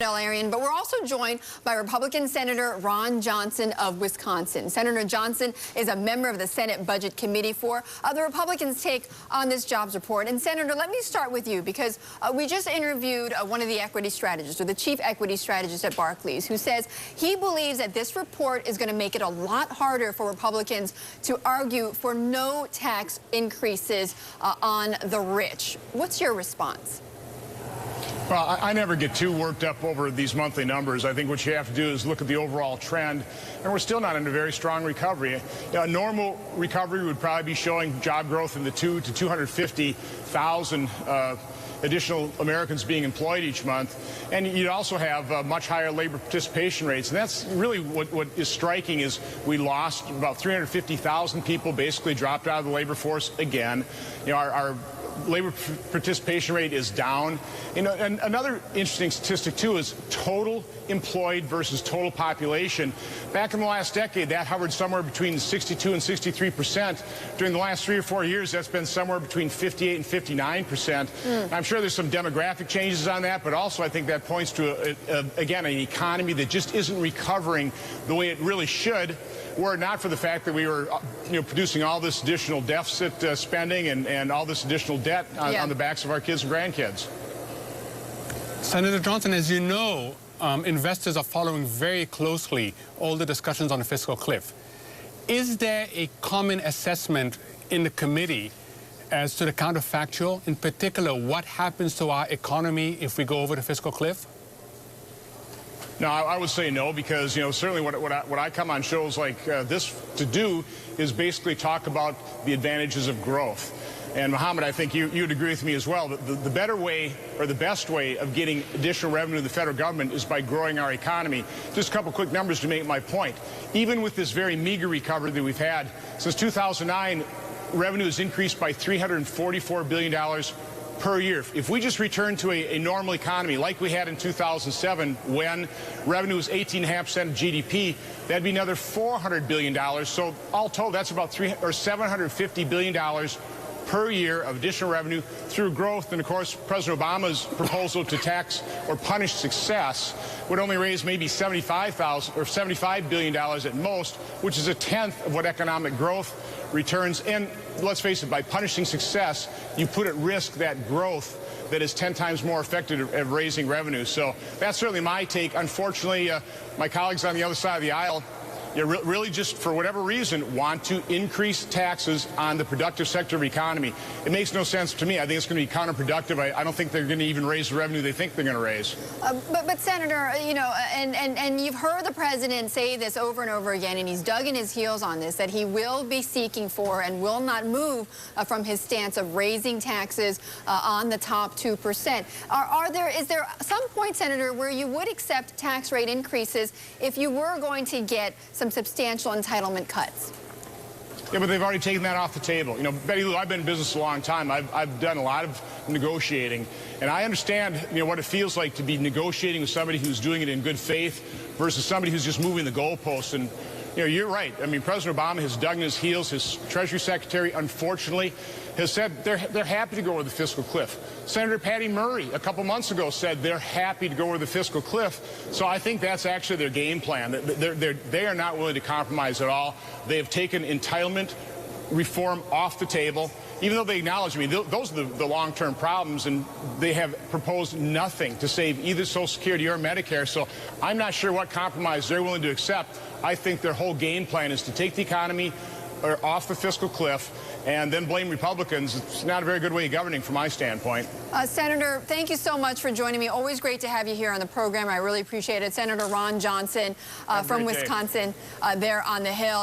Area, but we're also joined by Republican Senator Ron Johnson of Wisconsin. Senator Johnson is a member of the Senate Budget Committee for the Republicans' take on this jobs report. And Senator, let me start with you because we just interviewed one of the equity strategists, or the chief equity strategist at Barclays, who says he believes that this report is going to make it a lot harder for Republicans to argue for no tax increases on the rich. What's your response? Well, I never get too worked up over these monthly numbers. I think what you have to do is look at the overall trend, and we're still not in a very strong recovery. A normal recovery would probably be showing job growth in the 2 to 250,000 additional Americans being employed each month, and you'd also have much higher labor participation rates. And that's really what is striking is we lost about 350,000 people, basically dropped out of the labor force again. You know, our labor participation rate is down. You know, and another interesting statistic, too, is total employed versus total population. Back in the last decade, that hovered somewhere between 62 and 63%. During the last 3 or 4 years, that's been somewhere between 58 and 59%. I'm sure there's some demographic changes on that, but also I think that points to, again, an economy that just isn't recovering the way it really should, were it not for the fact that we were producing all this additional deficit spending and all this additional debt on the backs of our kids and grandkids. Senator Johnson, as you know, investors are following very closely all the discussions on the fiscal cliff. Is there a common assessment in the committee as to the counterfactual, in particular, what happens to our economy if we go over the fiscal cliff? No, I would say no, because, certainly what I come on shows like this to do is basically talk about the advantages of growth. And Mohammed, I think you'd agree with me as well. The better way, or the best way of getting additional revenue to the federal government is by growing our economy. Just a couple quick numbers to make my point. Even with this very meager recovery that we've had, since 2009, revenue has increased by $344 billion per year. If we just return to a normal economy like we had in 2007, when revenue was 18.5% of GDP, that'd be another $400 billion. So all told, that's about $750 billion per year of additional revenue through growth. And of course, President Obama's proposal to tax or punish success would only raise maybe $75 billion at most, which is a tenth of what economic growth returns. And let's face it, by punishing success, you put at risk that growth that is 10 times more effective at raising revenue. So that's certainly my take. Unfortunately, my colleagues on the other side of the aisle really just, for whatever reason, want to increase taxes on the productive sector of the economy. It makes no sense to me. I think it's going to be counterproductive. I don't think they're going to even raise the revenue they think they're going to raise. But Senator, and you've heard the president say this over and over again, and he's dug in his heels on this, that he will be seeking for and will not move from his stance of raising taxes on the top 2%. Is there some point, Senator, where you would accept tax rate increases if you were going to get some substantial entitlement cuts? Yeah, but they've already taken that off the table. Betty Lou, I've been in business a long time. I've done a lot of negotiating, and I understand, what it feels like to be negotiating with somebody who's doing it in good faith versus somebody who's just moving the goalposts. And you're right. I mean, President Obama has dug in his heels. His Treasury Secretary, unfortunately, has said they're happy to go over the fiscal cliff. Senator Patty Murray, a couple months ago, said they're happy to go over the fiscal cliff. So I think that's actually their game plan. They are not willing to compromise at all. They have taken entitlement reform off the table, even though they acknowledge, those are the long-term problems, and they have proposed nothing to save either Social Security or Medicare. So I'm not sure what compromise they're willing to accept. I think their whole game plan is to take the economy off the fiscal cliff and then blame Republicans. It's not a very good way of governing from my standpoint. Senator, thank you so much for joining me. Always great to have you here on the program. I really appreciate it. Senator Ron Johnson from Wisconsin there on the Hill.